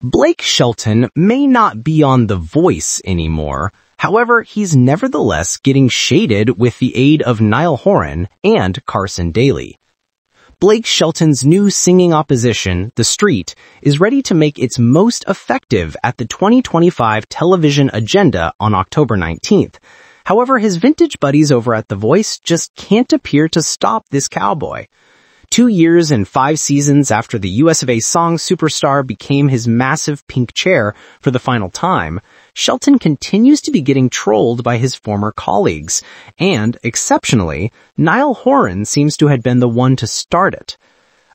Blake Shelton may not be on The Voice anymore. However, he's nevertheless getting shaded with the aid of Niall Horan and Carson Daly. Blake Shelton's new singing opposition, The Street, is ready to make its most effective at the 2025 television agenda on October 19th. However, his vintage buddies over at The Voice just can't appear to stop this cowboy. 2 years and 5 seasons after the US of A song superstar became his massive pink chair for the final time, Shelton continues to be getting trolled by his former colleagues, and, exceptionally, Niall Horan seems to have been the one to start it.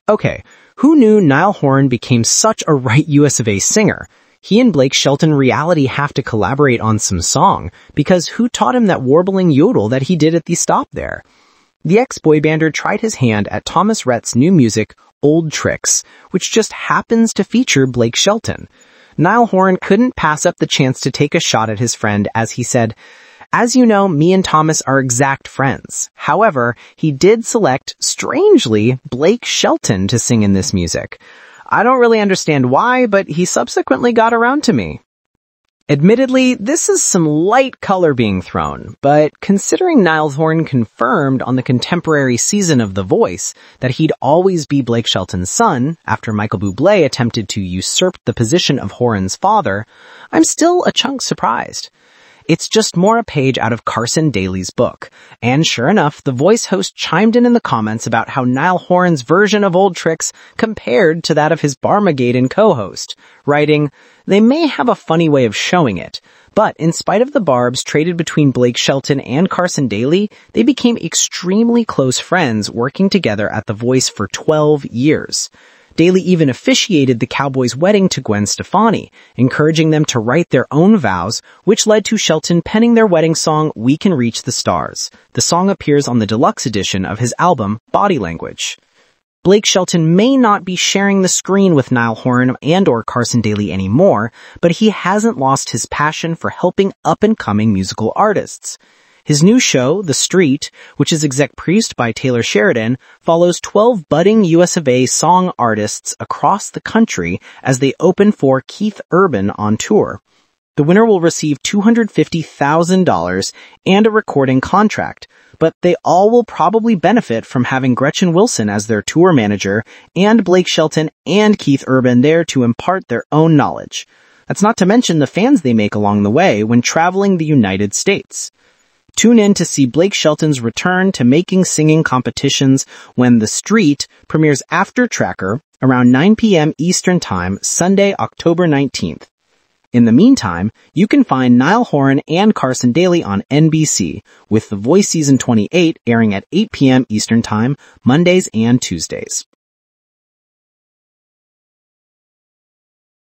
Okay, who knew Niall Horan became such a right US of A singer? He and Blake Shelton reality have to collaborate on some song, because who taught him that warbling yodel that he did at the stop there? The ex-boy bander tried his hand at Thomas Rhett's new music, Old Tricks, which just happens to feature Blake Shelton. Niall Horan couldn't pass up the chance to take a shot at his friend as he said, "As you know, me and Thomas are exact friends." However, he did select, strangely, Blake Shelton to sing in this music. I don't really understand why, but he subsequently got around to me. Admittedly, this is some light color being thrown, but considering Niall Horan confirmed on the contemporary season of The Voice that he'd always be Blake Shelton's son after Michael Bublé attempted to usurp the position of Horan's father, I'm still a chunk surprised. It's just more a page out of Carson Daly's book, and sure enough, The Voice host chimed in the comments about how Niall Horan's version of Old Tricks compared to that of his Barmageddon co-host, writing, "They may have a funny way of showing it, but in spite of the barbs traded between Blake Shelton and Carson Daly, they became extremely close friends working together at The Voice for 12 years. Daly even officiated the Cowboys' wedding to Gwen Stefani, encouraging them to write their own vows, which led to Shelton penning their wedding song, We Can Reach the Stars. The song appears on the deluxe edition of his album, Body Language." Blake Shelton may not be sharing the screen with Niall Horan and/or Carson Daly anymore, but he hasn't lost his passion for helping up-and-coming musical artists. His new show, The Street, which is exec produced by Taylor Sheridan, follows 12 budding US of A song artists across the country as they open for Keith Urban on tour. The winner will receive $250,000 and a recording contract, but they all will probably benefit from having Gretchen Wilson as their tour manager and Blake Shelton and Keith Urban there to impart their own knowledge. That's not to mention the fans they make along the way when traveling the United States. Tune in to see Blake Shelton's return to making singing competitions when The Street premieres after Tracker around 9 p.m. Eastern Time, Sunday, October 19th. In the meantime, you can find Niall Horan and Carson Daly on NBC, with The Voice Season 28 airing at 8 p.m. Eastern Time, Mondays and Tuesdays.